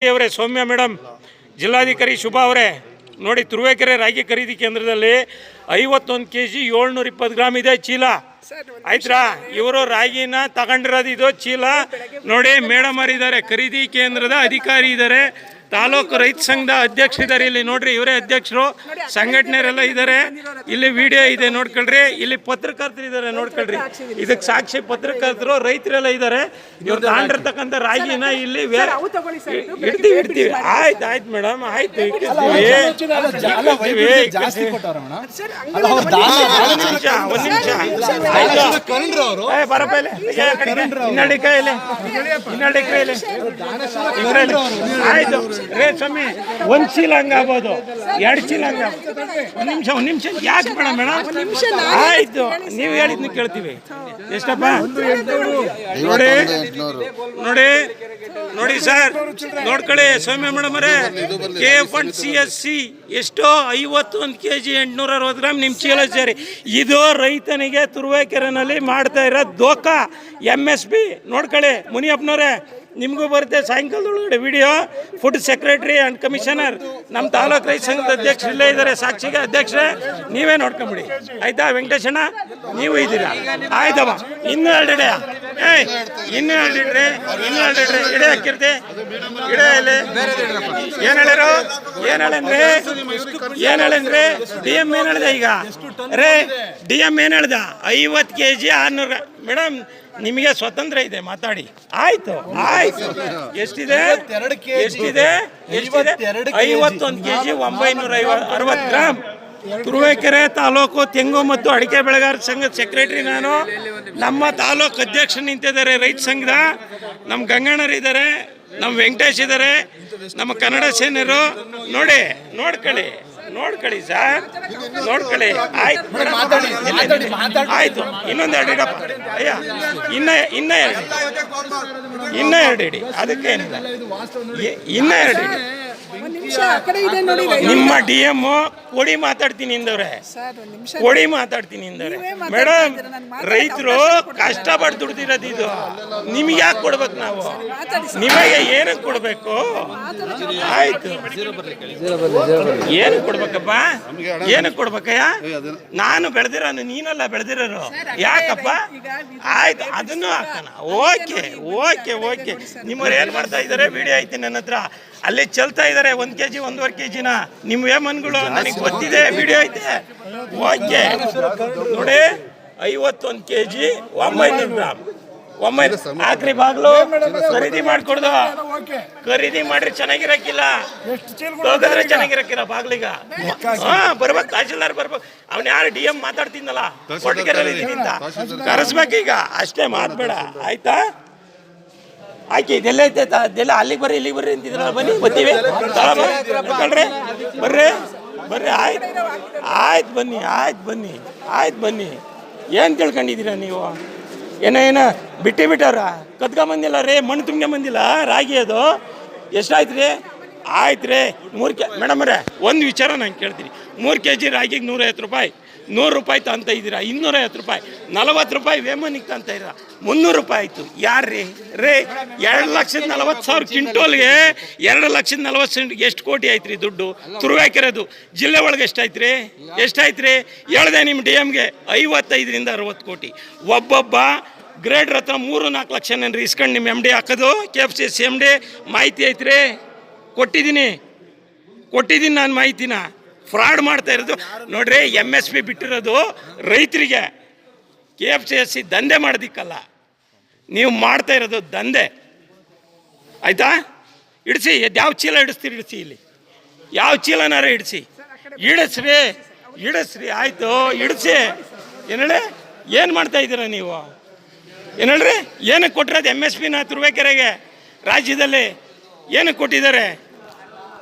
ಅವರೇ, ಸೌಮ್ಯ ಮೇಡಮ್, ಜಿಲ್ಲಾಧಿಕಾರಿ ಶುಭಾ ಅವರೇ, ನೋಡಿ ತುರುವೇಕೆರೆ ರಾಗಿ ಖರೀದಿ ಕೇಂದ್ರದಲ್ಲಿ 51 kg 720 ಗ್ರಾಮ್ ಇದೆ ಚೀಲ. ಆಯ್ತಾ? ಇವರು ರಾಗಿನ ತಗೊಂಡಿರೋದು ಇದು ಚೀಲ. ನೋಡಿ ಮೇಡಮ್ ಅವರು ಇದ್ದಾರೆ, ಖರೀದಿ ಕೇಂದ್ರದ ಅಧಿಕಾರಿ ಇದ್ದಾರೆ, ತಾಲೂಕು ರೈತ ಸಂಘದ ಅಧ್ಯಕ್ಷರಿದ್ದಾರೆ. ಇಲ್ಲಿ ನೋಡ್ರಿ, ಇವರೇ ಅಧ್ಯಕ್ಷರು, ಸಂಘಟನೆಯವರೆಲ್ಲ ಇದ್ದಾರೆ. ಇಲ್ಲಿ ವಿಡಿಯೋ ಇದೆ ನೋಡ್ಕೊಳ್ರಿ. ಇಲ್ಲಿ ಪತ್ರಕರ್ತರು ಇದ್ದಾರೆ ನೋಡ್ಕೊಳ್ರಿ. ಇದಕ್ಕೆ ಸಾಕ್ಷಿ ಪತ್ರಕರ್ತರು, ರೈತರೆಲ್ಲ ಇದ್ದಾರೆ. ಇವ್ರು ತಗೊಂಡಿರ್ತಕ್ಕಂಥ ರಾಗಿನ ಇಲ್ಲಿ ಇಡ್ತೀವಿ. ಆಯ್ತು ಮೇಡಮ್, ಆಯ್ತು ಒಂದ್ ನಿಮಿಷ ಬರಪ್ಪ. ಇನ್ನಡಿ ಕೈಯಲ್ಲಿ ಆಯ್ತು ರೇ ಸ್ವಾಮಿ, 1 ಚೀಲ ಹಂಗಾಗ್ಬೋದು, 2 ಚೀಲ ಹಂಗ. ಒಂದ್ ನಿಮಿಷ ಯಾಕೆ ಮೇಡಮ್? ಆಯ್ತು, ನೀವು ಹೇಳಿದ್ನ ಕೇಳ್ತೀವಿ. ಎಷ್ಟಪ್ಪ? ನೋಡಿ ನೋಡಿ ನೋಡಿ ಸರ್, ನೋಡ್ಕೊಳ್ಳಿ ಸೌಮ್ಯ ಮೇಡಮ್ ಅವರೇ, KF1 CSC ಎಷ್ಟೋ 51 kg 860 ಗ್ರಾಮ್ ನಿಮ್ಮ ಚೀಲ ಸೇರಿ. ಇದು ರೈತನಿಗೆ ತುರುವೇಕೆರೆನಲ್ಲಿ ಮಾಡ್ತಾ ಇರೋ ದೋಖ. MSP ನೋಡ್ಕೊಳ್ಳಿ ಮುನಿಯಪ್ಪನವರೇ, ನಿಮಗೂ ಬರುತ್ತೆ ಸಾಯಂಕಾಲದೊಳಗಡೆ video. Food secretary and commissioner ನಮ್ಮ ತಾಲೂಕು ರೈತ ಸಂಘದ ಅಧ್ಯಕ್ಷರು ಇಲ್ಲೇ ಇದ್ದಾರೆ, ಸಾಕ್ಷಿಗೆ ಅಧ್ಯಕ್ಷರೇ, ನೀವೇ ನೋಡ್ಕೊಂಬಿಡಿ ಆಯ್ತಾ? ವೆಂಕಟೇಶಣ್ಣ ನೀವು ಇದ್ದೀರಾ? ಆಯ್ತಮ್ಮ, ಇನ್ನೂ 2 ಇಡೆ, ಇನ್ನೂ 2 ಇಡ್ರಿ, ಇಡೆ ಹಾಕಿರ್ತಿ, ಇಡೆ ಇಲ್ಲಿ. ಏನು ಹೇಳ್ಯಾರು? ಏನು ಹೇಳಂದ್ರೆ DM ಏನು ಹೇಳ್ದೆ ಈಗ? ರೇ DM ಏನು ಹೇಳ್ದ? 50 kg 600. ಮೇಡಮ್ ನಿಮಗೆ ಸ್ವತಂತ್ರ ಇದೆ, ಮಾತಾಡಿ. ಆಯ್ತು ಎಷ್ಟಿದೆ? 51 kg 960 ಗ್ರಾಮ್. ತುರುವೇಕೆರೆ ತಾಲೂಕು ತೆಂಗು ಮತ್ತು ಅಡಿಕೆ ಬೆಳೆಗಾರರ ಸಂಘದ ಸೆಕ್ರೆಟರಿ ನಾನು. ನಮ್ಮ ತಾಲೂಕು ಅಧ್ಯಕ್ಷ ನಿಂತಿದ್ದಾರೆ ರೈತ ಸಂಘದ, ನಮ್ಮ ಗಂಗಣ್ಣರಿದ್ದಾರೆ, ನಮ್ಮ ವೆಂಕಟೇಶ್ ಇದ್ದಾರೆ, ನಮ್ಮ ಕನ್ನಡ ಸೇನರು. ನೋಡ್ಕೊಳ್ಳಿ ಸರ್, ನೋಡ್ಕೊಳ್ಳಿ. ಆಯ್ತು ಇನ್ನೊಂದು 2 ಇಡಪ್ಪ. ಅಯ್ಯ ಇನ್ನ 2 ಇಡಿ, ಅದಕ್ಕೇನಿಲ್ಲ, ಇನ್ನ 2 ಇಡಿ. ನಿಮ್ಮ DM ಕೊಡಿ ಮಾತಾಡ್ತೀನಿ ಇಂದವ್ರೆ, ಕೊಡಿ ಮಾತಾಡ್ತೀನಿ ಇಂದವ್ರೆ. ಮೇಡಮ್, ರೈತರು ಕಷ್ಟಪಟ್ಟು ದುಡ್ದಿರೋದು ಇದು, ನಿಮ್ಗೆ ಯಾಕೆ ಕೊಡ್ಬೇಕು? ನಾವು ನಿಮಗೆ ಏನಕ್ಕೆ ಕೊಡ್ಬೇಕು? ಆಯ್ತು, ಏನಕ್ಕೆ ಕೊಡ್ಬೇಕಪ್ಪ? ಏನಕ್ಕೆ ಕೊಡ್ಬೇಕಯ್ಯ? ನಾನು ಬೆಳೆದಿರೋನು, ನೀನೆಲ್ಲ ಬೆಳೆದಿರೋರು, ಯಾಕಪ್ಪ? ಆಯ್ತು, ಅದನ್ನು ಹಾಕೋಣ. ಓಕೆ. ನಿಮ್ಮವ್ರು ಏನು ಮಾಡ್ತಾ ಇದ್ದಾರೆ? ವಿಡಿಯೋ ಐತಿ ನನ್ನ ಹತ್ರ, ಅಲ್ಲಿ ಚಲ್ತಾ ಇದ್ದಾರೆ. 1 kg 1.5 kg ನಿಮ್ಮ ವೇಮನ್ಗಳು ನನಗೆ ಗೊತ್ತಿದೆ, ವಿಡಿಯೋ ಐತೆ. ಓಕೆ ನೋಡಿ, 51 kg 900 ಗ್ರಾಮ್. ಆಕ್ರಿ ಬಾಗ್ಲು ಖರೀದಿ ಮಾಡ್ಕೊಡ್ದು. ಖರೀದಿ ಮಾಡ್ರಿ, ಚೆನ್ನಾಗಿರಕ್ಕಿಲ್ಲ, ಹೋಗಿದ್ರೆ ಚೆನ್ನಾಗಿರಕ್ಕಿಲ್ಲ ಬಾಗ್ಲಿಗ. ಬರ್ಬೇಕು, ತಹಶೀಲ್ದಾರ್ ಬರ್ಬೇಕು. ಅವ್ನು ಯಾರು DM ಮಾತಾಡ್ತಿದ್ನಲ್ಲ, ಕೊಟ್ಟಿಗೆರೆಯಲ್ಲಿ ಇದೀನಿ ಅಂತ ಕರೆಸ್ಬೇಕೀಗ, ಅಷ್ಟೇ ಮಾತ್ಬೇಡ ಆಯ್ತಾ? ಆಯ್ಕೆ ಇದೆಲ್ಲ ಐತೆ, ಅದೆಲ್ಲ ಅಲ್ಲಿಗೆ ಬರ್ರಿ ಇಲ್ಲಿಗೆ ಬರ್ರಿ ಅಂತಿದ್ರಲ್ಲ, ಬರ್ತೀವಿ ಬರ್ರಿ. ಆಯ್ತು ಬನ್ನಿ. ಏನು ತಿಳ್ಕೊಂಡಿದ್ದೀರಾ ನೀವು? ಏನೋ ಬಿಟ್ಟವ್ರ ಕತ್ಕೊಂಬಂದಿಲ್ಲ ರೇ, ಮಣ್ಣು ತುಂಬ್ಕೊಂಬಂದಿಲ್ಲ ರಾಗಿ. ಅದು ಎಷ್ಟಾಯ್ತು ರೀ? ಆಯ್ತು ರೀ, 3 ಮೇಡಮ್ರೆ ಒಂದು ವಿಚಾರ ನಾನು ಕೇಳ್ತೀನಿ. 3 kg ರಾಗಿಗೆ 150 ರೂಪಾಯಿ, 100 ರೂಪಾಯಿ ತಗೊಂತ ಇದ್ದೀರಾ, 250 ರೂಪಾಯಿ, 40 ರೂಪಾಯಿ ವೇಮನಿಗೆ ತಗೊಂತ ಇದ್ದೀರಾ, 300 ರೂಪಾಯಿ ಆಯಿತು. ಯಾರ್ರೀ ರೇ? 2,40,000 ಕ್ವಿಂಟೋಲ್ಗೆ 2,40,000 ಎಷ್ಟು ಕೋಟಿ ಆಯ್ತು ರೀ ದುಡ್ಡು? ತುರುವೇಕೆರೆದು ಜಿಲ್ಲೆ ಒಳಗೆ ಎಷ್ಟಾಯ್ತು ರೀ? ಹೇಳ್ದೆ ನಿಮ್ಮ DMಗೆ 55ರಿಂದ 60 ಕೋಟಿ. ಒಬ್ಬೊಬ್ಬ ಗ್ರೇಡ್ರ್ ಹತ್ರ 3-4 ಲಕ್ಷ ನಾನು ಇಸ್ಕೊಂಡು ನಿಮ್ಮ MD ಹಾಕೋದು, KFCC MD ಮಾಹಿತಿ ಐತೆ ರೀ, ಕೊಟ್ಟಿದ್ದೀನಿ ನಾನು ಮಾಹಿತಿನ. ಫ್ರಾಡ್ ಮಾಡ್ತಾ ಇರೋದು ನೋಡ್ರಿ. MSP ಬಿಟ್ಟಿರೋದು ರೈತರಿಗೆ, KFCC ದಂಧೆ ಮಾಡೋದಿಕ್ಕಲ್ಲ, ನೀವು ಮಾಡ್ತಾ ಇರೋದು ದಂಧೆ ಆಯ್ತಾ? ಇಡಿಸಿ, ಯಾವ ಚೀಲ ಇಡಿಸ್ತೀರಿ? ಇಡಿಸಿ, ಇಲ್ಲಿ ಯಾವ ಚೀಲನಾರ ಇಡಿಸ್ರಿ. ಆಯಿತು, ಇಡಿಸಿ. ಏನು ಮಾಡ್ತಾ ಇದ್ದೀರಾ ನೀವು? ಏನಕ್ಕೆ ಕೊಟ್ಟಿರೋದು MSPನ ತುರುವೇಕೆರೆಗೆ? ರಾಜ್ಯದಲ್ಲಿ ಏನಕ್ಕೆ ಕೊಟ್ಟಿದ್ದಾರೆ?